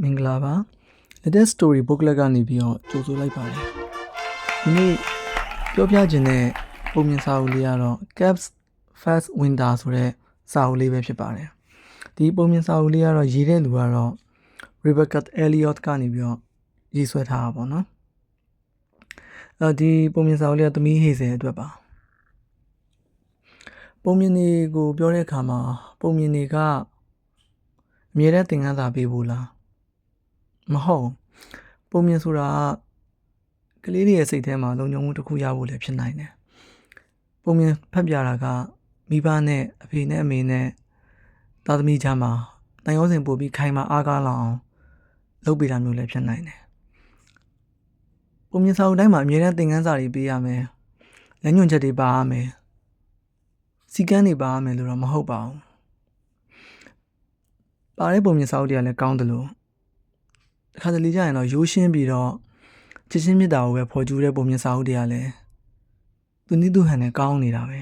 မင်္ဂလာပါ Latest Story Booklet ကနေပြီးတော့ကြိုဆိုလိုက်ပါတယ်ဒီနေ့ပြောပြခြင်းတဲ့ပုံမြင်စာအုပ်လေးကတော့ Caps First Winter ဆိုတဲ့စာအုပ်လေးပဲဖြစ်ပါတယ်ဒီပုံမြင်စာအုပ်လေးကတော့ရေးတဲ့လူကတော့ Rebecca Elliott ကနေပြီးတော့ရေးဆွဲထားတာပေါ့နော်ဒီပုံမြင်စာအုပ်လေးကသမီးဟေစေအတွက်ပါပုံမြင်တွေကိုပြောတဲ့အခါမှာပုံမြင်တွေကအမြဲတမ်းသင်ခန်းစာပေးဖို့လားမဟုတ်ပုံမြင်ဆိုတာကလေးတွေရဲ့စိတ်ထဲမှာလုံခြုံမှုတစ်ခုရဖို့လည်းဖြစ်နိုင်တယ်ပုံမြင်ဖတ်ပြတာကမိဘနဲ့အဖေနဲ့အမေနဲ့သားသမီးကြားမှာတန်ရုံးစင်ပို့ပြီးခိုင်မာအားကားလောက်အောင်လုပ်ပေးတာမျိုးလည်းဖြစ်နိုင်တယ်ပုံမြင်စာအုပ်တိုင်းမှာအမြဲတမ်းသင်ခန်းစာတွေပေးရမယ်လမ်းညွှန်ချက်တွေပါရမယ်စီကန်းတွေပါရမယ်လို့တော့မဟုတ်ပါဘူးပါတဲ့ပုံမြင်စာအုပ်တွေကလည်းကောင်းတယ်လို့အခါတလေကြာရင်တော့ရိုးရှင်းပြီးတော့ချစ်ချင်းမြတ်တာကိုပဲဖော်ကျူးတဲ့ပုံမြင်စာအုပ်တွေကလည်းသူနည်းသူဟန်နဲ့ကောင်းနေတာပဲ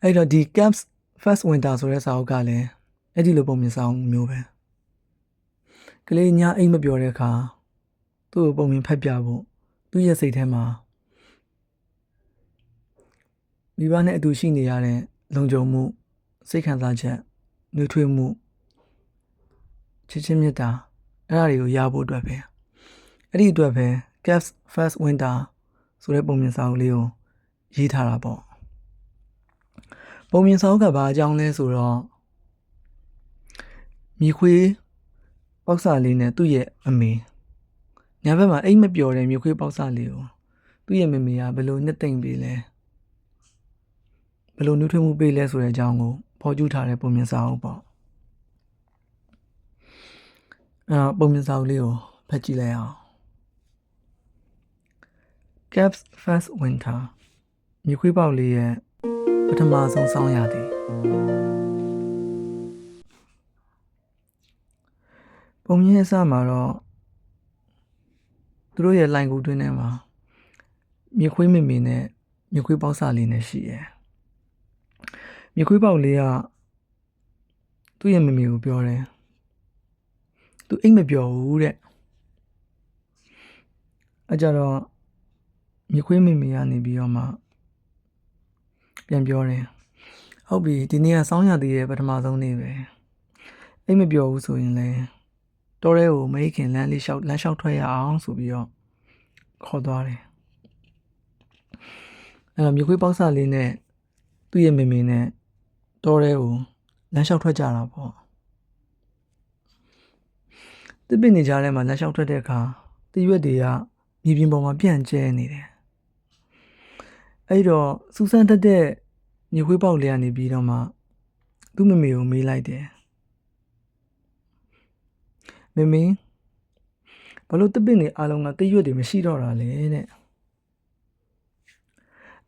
အဲ့တော့ဒီ Caps First Winter ဆိုတဲ့စာအုပ်ကလည်းအဲ့ဒီလိုပုံမြင်စာအုပ်မျိုးပဲကလေးညအိမ်မပြောတဲ့အခါသူ့ကိုပုံမြင်ဖတ်ပြဖို့သူ့ရဲ့စိတ်ထဲမှာမိဘနဲ့အတူရှိနေရတဲ့လုံခြုံမှုစိတ်ခံစားချက်နှွေးထွေးမှုချစ်ချင်းမြတ်တာအဲ့ဒါတွေကိုရဖို့အတွက်ပဲအဲ့ဒီအတွက်ပဲ Caps First Winter ဆိုတဲ့ပုံမြင်စာအုပ်လေးကိုရေးထားတာပေါ့ပုံမြင်စာအုပ်ကဘာအကြောင်းလဲဆိုတော့မြေခွေးပေါက်စာလေးနဲ့သူ့ရဲ့အမေညဘက်မှာအိမ်မပျော်တဲ့မြေခွေးပေါက်စာလေးကိုသူ့ရဲ့မမေကဘယ်လိုနှစ်သိမ့်ပေးလဲဘယ်လိုနှွေးထွေးမှုပေးလဲဆိုတဲ့အကြောင်းကိုဖော်ကျူးထားတဲ့ပုံမြင်စာအုပ်ပေါ့ပုံမြင်စာအုပ်လေးကိုဖတ်ကြည့်လိုက်အောင် Caps First Winter မြေခွေးပေါက်လေးရဲ့ပထမဆုံးဆောင်းရာသီပုံမြင်အစမှာတော့သူတို့ရဲ့လိုင်ကူတွင်းထဲမှာမြေခွေးမေမေနဲ့မြေခွေးပေါက်စာလေးနဲ့ရှိတယ်မြေခွေးပေါက်လေးကသူ့ရဲ့မေမေကိုပြောတယ်သူအိမ်မပြောဘူးတဲ့အကြတော့မြေခွေးမေမေကနေပြီးတော့မှပြန်ပြောတယ်ဟုတ်ပြီဒီနေ့ကစောင်းရသေးရဲ့ပထမဆုံးနေ့ပဲအိမ်မပြောဘူးဆိုရင်လေတောထဲကိုမိခင်လမ်းလျှောက်ထွက်ရအောင်ဆိုပြီးတော့ခေါ်သွားတယ်အဲ့တော့မြေခွေးပေါက်စာလေးနဲ့သူ့ရဲ့မေမေနဲ့တောထဲကိုလမ်းလျှောက်ထွက်ကြတာပေါ့တစ်ပင်နေကြထဲမှာလမ်းလျှောက်ထွက်တဲ့အခါတရွက်တွေကမြေပြင်ပေါ်မှာပြန့်ကျဲနေတယ်အဲ့တော့စူးစမ်းတတ်တဲ့မြေခွေးပေါက်လေးကနေပြီးတော့မှသူ့မမေကိုမေးလိုက်တယ်မမေဘာလို့တစ်ပင်နေအားလုံးကတရွက်တွေမရှိတော့တာလဲတဲ့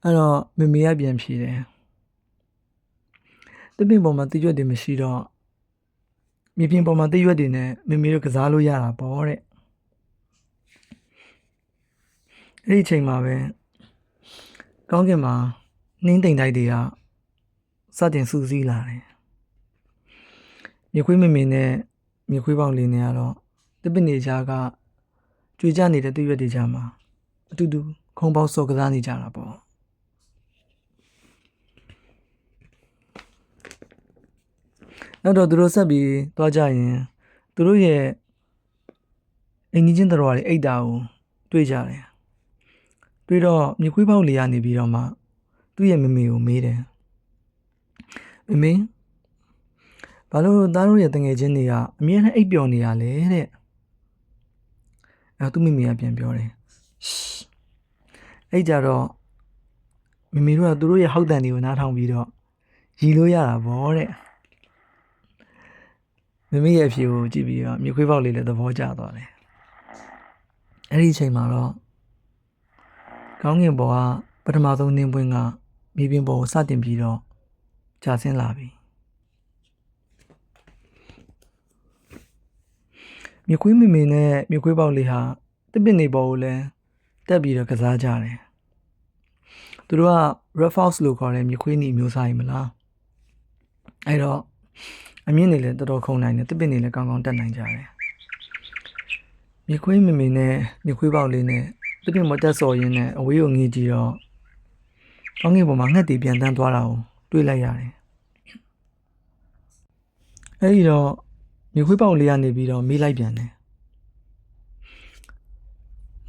အဲ့တော့မမေကပြန်ဖြေတယ်တစ်ပင်ပေါ်မှာတရွက်တွေမရှိတော့မြေပြင်ပေါ်မှာတရွက်တွေနဲ့မမေတို့ကစားလို့ရတာပေါ့တဲ့အဲ့ဒီအချိန်မှာပဲကောင်းကင်မှာနှင်းတိမ်တိုက်တွေကစတင်စူးစီးလာတယ်မြေခွေးမေမေနဲ့မြေခွေးပေါက်လေးနဲ့ကတော့တစ်ပင်နေကြားကကြွေကြနေတဲ့တရွက်တွေကြားမှာအတူတူခုံပေါက်စော်ကစားနေကြတာပေါ့နောက်တော့သူတို့ဆက်ပြီးသွားကြရင်သူတို့ရဲ့အိမ်ကြီးချင်းတော်တွေအိတ်တာကိုတွေ့ကြတယ်တွေ့တော့မြေခွေးပေါက်လေးကနေပြီးတော့မှသူ့ရဲ့မမေကိုမေးတယ်မမေဘာလို့သားတို့ရဲ့တငယ်ချင်းတွေကအမြဲတမ်းအိပ်ပျော်နေရလဲတဲ့သူ့မမေကပြန်ပြောတယ်အဲ့ကြတော့မမေတို့ကသူတို့ရဲ့ဟောက်တန်တွေကိုနားထောင်ပြီးတော့ရီလို့ရတာဗောတဲ့မမေရဲ့အဖြေကိုကြည့်ပြီးတော့မြေခွေးပေါက်လေးလည်းသဘောကျသွားတယ်အဲ့ဒီအချိန်မှာတော့ကောင်းကင်ဘောကပထမဆုံးနှင်းပွင့်ကမြေပြင်ပေါ်ကိုစတင်ပြီးတော့ကျဆင်းလာပြီမြေခွေးမေမေနဲ့မြေခွေးပေါက်လေးဟာတစ်ပင်နေပေါ်ကိုလည်းတက်ပြီးတော့ကစားကြတယ်သူတို့က Red Fox လို့ခေါ်တဲ့မြေခွေးနီမျိုးစားရင်မလားအဲ့တော့ အမြင့်တွေလည်းတော်တော်ခုံနိုင်တယ်တစ်ပင်တွေလည်းကောင်းကောင်းတက်နိုင်ကြတယ်မြေခွေးမေမေနဲ့မြေခွေးပေါက်လေးနဲ့တစ်ပင်မတက်စော်ရင်းနဲ့အဝေးကိုငေးကြည့်တော့ကောင်းကင်ပေါ်မှာငှက်တွေပြန်တန်းသွားတာကိုတွေ့လိုက်ရတယ်အဲ့ဒီတော့မြေခွေးပေါက်လေးကနေပြီးတော့မေးလိုက်ပြန်တယ်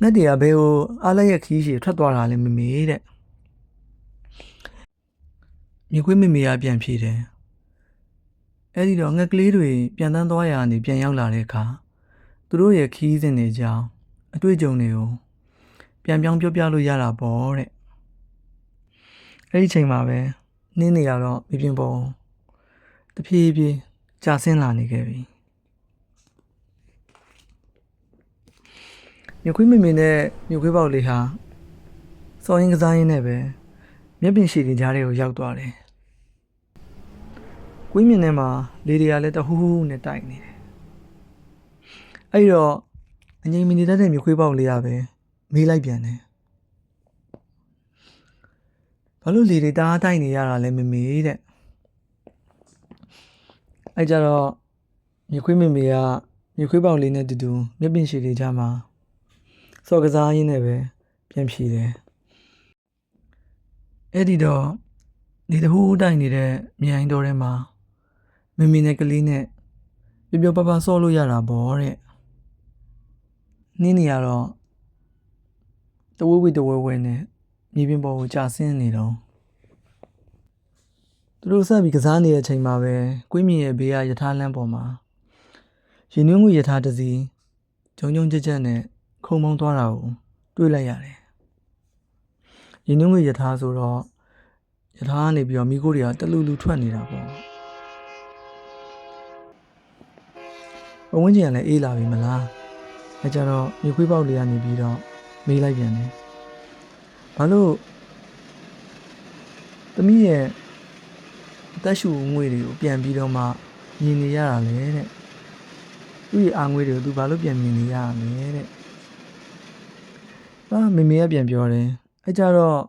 ငှက်တွေကဘယ်ကိုအားလိုက်ရဲ့ခီးရှည်ထွက်သွားတာလဲမေမေတဲ့မြေခွေးမေမေကပြန်ဖြေတယ်အဲ့ဒီတော့ငှက်ကလေးတွေပြန်တန်းသွားရာကနေပြန်ရောက်လာတဲ့အခါသူတို့ရဲ့ခီးစဉ်တွေကြောင်းအတွေ့အကြုံတွေကိုပြန်ပြောင်းပြောပြလို့ရတာပေါ့တဲ့အဲ့ဒီချိန်မှာပဲနင်းနေရတော့မြေပြင်ပေါ်တဖြည်းဖြည်းကျဆင်းလာနေခဲ့ပြီမြေခွေးမေမေနဲ့မြေခွေးပေါက်လေးဟာစော်ရင်ကစားရင်းနဲ့ပဲမျက်ပင်ရှည်တွေကြားထဲကိုရောက်သွားတယ်ကွင်းမြင်ထဲမှာလေတွေကလည်းတဟူးဟူးနဲ့တိုက်နေတယ်အဲ့တော့အငြိမ်မနေတတ်တဲ့မြေခွေးပေါက်လေးကပဲမေးလိုက်ပြန်တယ်ဘာလို့လေတွေတအားတိုက်နေရတာလဲမေမေတဲ့အဲ့ကြတော့မြေခွေးမေမေကမြေခွေးပေါက်လေးနဲ့တူတူမျက်ပင်ရှည်တွေကြားမှာစော်ကစားရင်းနဲ့ပဲပြန်ဖြေတယ်အဲ့ဒီတော့လေတဟူးတိုက်နေတဲ့မြိုင်တော်ထဲမှာမေမေနဲ့ကလေးနဲ့ပျော်ပျော်ပါပါဆော့လို့ရတာပေါ့တဲ့နင်းနေရတော့တဝဲဝဲတဝဲဝဲနဲ့မြေပြင်ပေါ်ကိုကျဆင်းနေတော့သူတို့ဆက်ပြီးကစားနေတဲ့အချိန်မှာပဲကွင်းမြင်ရဲ့ဘေးကယထာလမ်းပေါ်မှာရင်နှွေးငွေယထာတစ်စီးဂျုံဂျုံကြက်ကြက်နဲ့ခုံမောင်းသွားတာကိုတွေ့လိုက်ရတယ်ရင်နှွေးငွေယထာဆိုတော့ယထာကနေပြီးတော့မိခိုးတွေကတလူလူထွက်နေတာပေါ့ဘဝင်းကျင်ကလည်းအေးလာပြီမလားအဲကြတော့မြေခွေးပေါက်လေးကနေပြီးတော့မေးလိုက်ပြန်တယ်ဘာလို့သမီးရဲ့အသက်ရှူငွေတွေကိုပြန်ပြီးတော့မှမြင်နေရတာလေတဲ့သူ့ရဲ့အာငွေတွေကိုသူဘာလို့ပြန်မြင်နေရတာလဲတဲ့မေမေကပြန်ပြောတယ်အဲကြတော့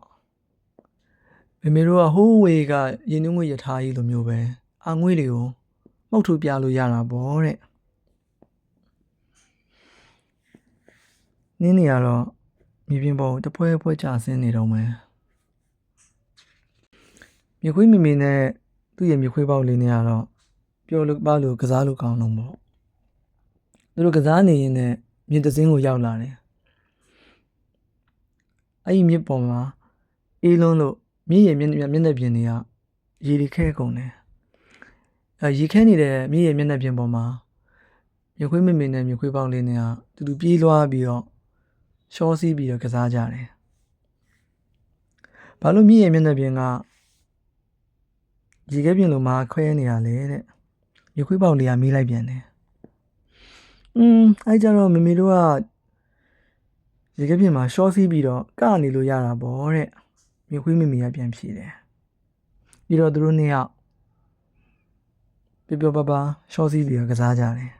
မေမေတို့ကဟိုးဝေကရင်နှွေးငွေရထားကြီးလိုမျိုးပဲအာငွေတွေကိုမှုတ်ထုတ်ပြလို့ရတာပေါ့တဲ့နင်းနေရတော့မြေပြင်ပေါ်တပွဲပွဲကျဆင်းနေတော့မယ်မြေခွေးမေမေနဲ့သူ့ရဲ့မြေခွေးပေါက်လေးနဲ့ကတော့ပျော်လို့ပါလို့ကစားလို့ကောင်းတော့ပေါ့သူတို့ကစားနေရင်နဲ့မြေတစင်းကိုရောက်လာတယ်အဲ့ဒီမြစ်ပေါ်မှာအေးလုံးလို့မြစ်ရဲ့မျက်နှာပြင်တွေကရေတွေခဲကုန်တယ်ရေခဲနေတဲ့မြစ်ရဲ့မျက်နှာပြင်ပေါ်မှာမြေခွေးမေမေနဲ့မြေခွေးပေါက်လေးနဲ့ကတူတူပြေးလွှားပြီးတော့ရှောစီးပြီးတော့ကစားကြတယ်ဘာလို့မြစ်ရဲ့မျက်နှာပြင်ကရေခဲပြင်လိုမှခွဲနေရလေတဲ့မြေခွေးပေါက်လေးကမေးလိုက်ပြန်တယ်အဲ့ကြတော့မေမေတို့ကရေခဲပြင်မှာရှောစီးပြီးတော့ကနေလို့ရတာပေါ့တဲ့မြေခွေးမေမေကပြန်ဖြေတယ်ပြီးတော့သူတို့နှစ်ယောက်ပျော်ပျော်ပါပါရှောစီးပြီးတော့ကစားကြတယ်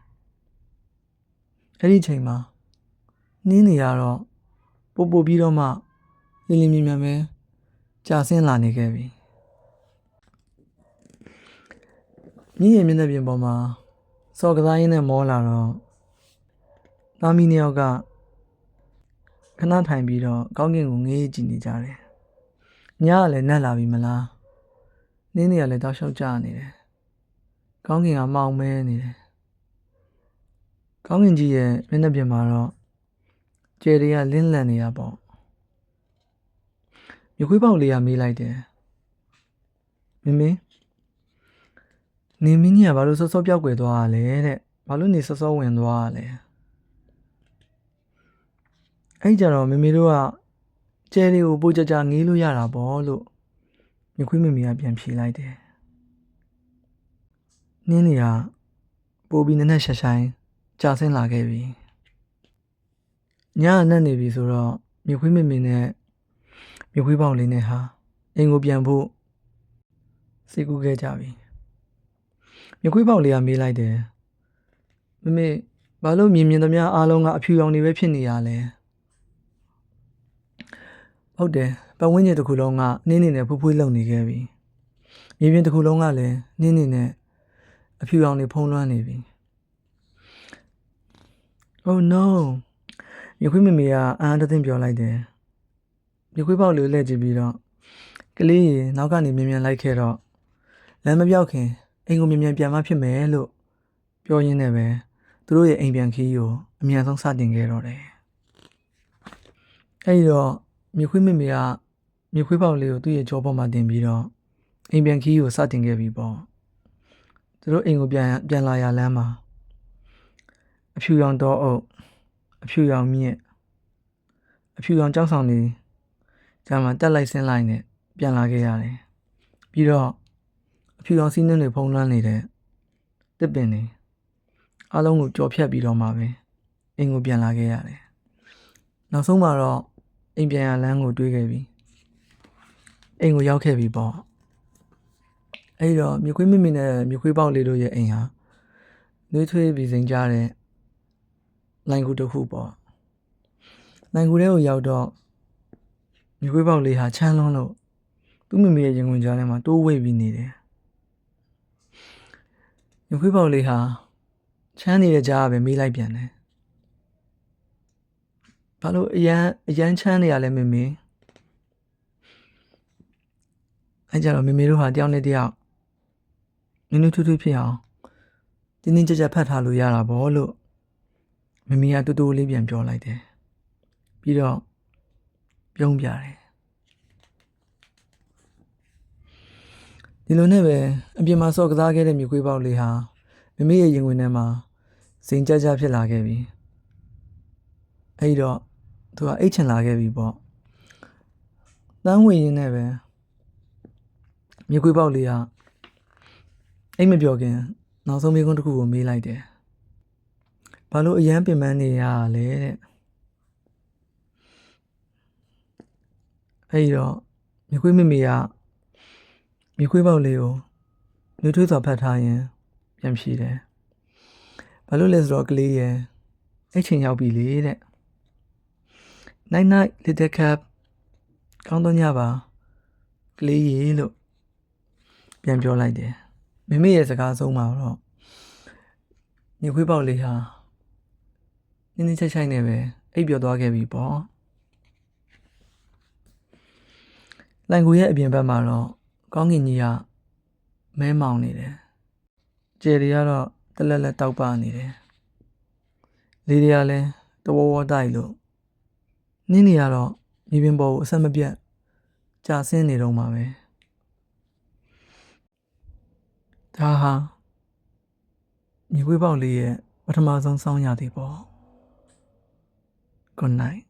အဲ့ဒီချိန်မှာနင်းနေရတော့ပို့ပြီးတော့မှလင်းလင်းမြင်မြန်ပဲကြာဆင်းလာနေခဲ့ပြီမြင်းရဲ့မျက်နှာပြင်ပေါ်မှာစော်ကစားရင်းနဲ့မောလာတော့သားမီးနှစ်ယောက်ကခဏထိုင်ပြီးတော့ကောင်းကင်ကိုငေးကြည့်နေကြတယ်ညကလည်းနက်လာပြီမလားနင်းနေရလည်းတောက်လျှောက်ကြနေတယ်ကောင်းကင်ကမှောင်မဲနေတယ်ကောင်းကင်ကြီးရဲ့မျက်နှာပြင်မှာတော့ကျယ်တွေကလင်းလန့်နေရပေါ့မြေခွေးပေါက်လေးကမေးလိုက်တယ်မင်းနေမင်းကြီးကဘာလို့စောစောပြောက်ွယ်သွားရလဲတဲ့ဘာလို့နေစောစောဝင်သွားရလဲအဲ့ကြတော့မေမေတို့ကကျဲလေးကိုပိုးကြကြငေးလို့ရတာပေါ့လို့မြေခွေးမေမေကပြန်ဖြေလိုက်တယ်နင်းနေကပိုးပြီးနက်နက်ရှာဆိုင်ကြာဆင်းလာခဲ့ပြီညကနက်နေပြီဆိုတော့မြေခွေးမေမေနဲ့မြေခွေးပေါက်လေးနဲ့ဟာအိမ်ကိုပြန်ဖို့စိတ်ကူးခဲ့ကြပြီမြေခွေးပေါက်လေးကမေးလိုက်တယ်မမေဘာလို့မြင်သမျှအားလုံးကအဖြူရောင်တွေပဲဖြစ်နေရလဲဟုတ်တယ်ပတ်ဝန်းကျင်တစ်ခုလုံးကနင်းနေနဲ့ဖွေးဖွေးလုံနေခဲ့ပြီမြေပြင်တစ်ခုလုံးကလည်းနင်းနေနဲ့ အဖြူရောင်တွေဖုံးလွှမ်းနေပြီ Oh no မြခွေးမမေကအန်တသိမ့်ပြောလိုက်တယ်မြခွေးပေါက်လေးလှည့်ကြည့်ပြီးတော့ကလေးရေနောက်ကနေမြင်မြန်လိုက်ခဲ့တော့လမ်းမပြောက်ခင်အိမ်ကိုမြင်မြန်ပြန်မှဖြစ်မယ်လို့ပြောရင်းနဲ့ပဲသူတို့ရဲ့အိမ်ပြန်ခီးကိုအမြန်ဆုံးစတင်ခဲ့တော့တယ်အဲဒီတော့မြခွေးမမေကမြခွေးပေါက်လေးကိုသူ့ရဲ့ကြောပေါ်မှာတင်ပြီးတော့အိမ်ပြန်ခီးကိုစတင်ခဲ့ပြီပေါ့သူတို့အိမ်ကိုပြန်လာရလမ်းမှာအဖြူရောင်တောအုပ်အဖြူရောင်မြင့်အဖြူရောင်ကြောက်ဆောင်နေဂျာမှာတက်လိုက်ဆင်းလိုက်နဲ့ပြန်လာခဲ့ရတယ်ပြီးတော့အဖြူရောင်စီးနှင်းတွေဖုံးလွှမ်းနေတဲ့တစ်ပင်တွေအားလုံးကိုကြော်ဖြတ်ပြီးတော့မှပဲအိမ်ကိုပြန်လာခဲ့ရတယ်နောက်ဆုံးမှာတော့အိမ်ပြန်ရလမ်းကိုတွေးခဲ့ပြီအိမ်ကိုရောက်ခဲ့ပြီပေါ့အဲဒီတော့မြခွေးမမေနဲ့မြခွေးပေါက်လေးတို့ရဲ့အိမ်ဟာနှွေးထွေးပြီးစိန်ကြတဲ့လိုင်ကူတစ်ခုပေါ့လိုင်ကူထဲကိုရောက်တော့မြခွေးပေါက်လေးဟာချမ်းလွန်းလို့သူ့မမေရဲ့ရင်ခွင်ကြားထဲမှာတိုးဝိတ်ပြီးနေတယ်မြခွေးပေါက်လေးဟာချမ်းနေတဲ့ကြားကပဲမေးလိုက်ပြန်တယ်ဘာလို့အရန်ချမ်းနေရလဲမေမေအဲကြတော့မေမေတို့ဟာတယောက်နဲ့တယောက်နင်းနင်းထွထွဖြစ်အောင်တင်းတင်းကြပ်ကြပ်ဖတ်ထားလို့ရတာပေါ့လို့မမေကတူတူလေးပြန်ပြောလိုက်တယ်ပြီးတော့ပြုံးပြတယ်ဒီလိုနဲ့ပဲအပြင်မှာစော့ကစားခဲ့တဲ့မြခွေးပေါက်လေးဟာမမေရဲ့ရင်ခွင်ထဲမှာစိန်ကြပ်ကြပ်ဖြစ်လာခဲ့ပြီအဲဒီတော့သူကအိတ်ချင်လာခဲ့ပြီပေါ့တန်းဝင်ရင်းနဲ့ပဲမြခွေးပေါက်လေးကအိတ်မပြောခင်နောက်ဆုံးမိကုန်းတစ်ခုကိုမေးလိုက်တယ်ဘာလို့အရန်ပင်ပန်းနေရလဲတဲ့အဲဒီတော့မြခွေးမမေကမြခွေးပေါက်လေးကိုနှွေးထွေးစွာဖတ်ထားရင်ပြန်ဖြေတယ်ဘာလို့လဲဆိုတော့ကလေးရဲ့အိတ်ချိန်ရောက်ပြီလေတဲ့ Night night little cap ကောင်းတော့ညပါကလေးရေလို့ပြန်ပြောလိုက်တယ်မမေရဲ့စကားဆုံးမှာတော့မြခွေးပေါက်လေးဟာနင်းနင်းချိုက်ချိုက်နဲ့ပဲအိပ်ပျော်သွားခဲ့ပြီပေါ့လိုင်ကူရဲ့အပြင်ဘက်မှာတော့ကောင်းကင်ကြီးကမဲမောင်နေတယ်ကျယ်တွေကတော့တလက်လက်တောက်ပနေတယ်လေတွေကလည်းတဝဝတိုက်လို့နင်းနေရတော့မြေပြင်ပေါ်ကိုအဆက်မပြတ်ကြာဆင်းနေတော့မှာပဲဒါဟာမြခွေးပေါက်လေးရဲ့ပထမဆုံးစောင်းရသည်ပေါ့ Good night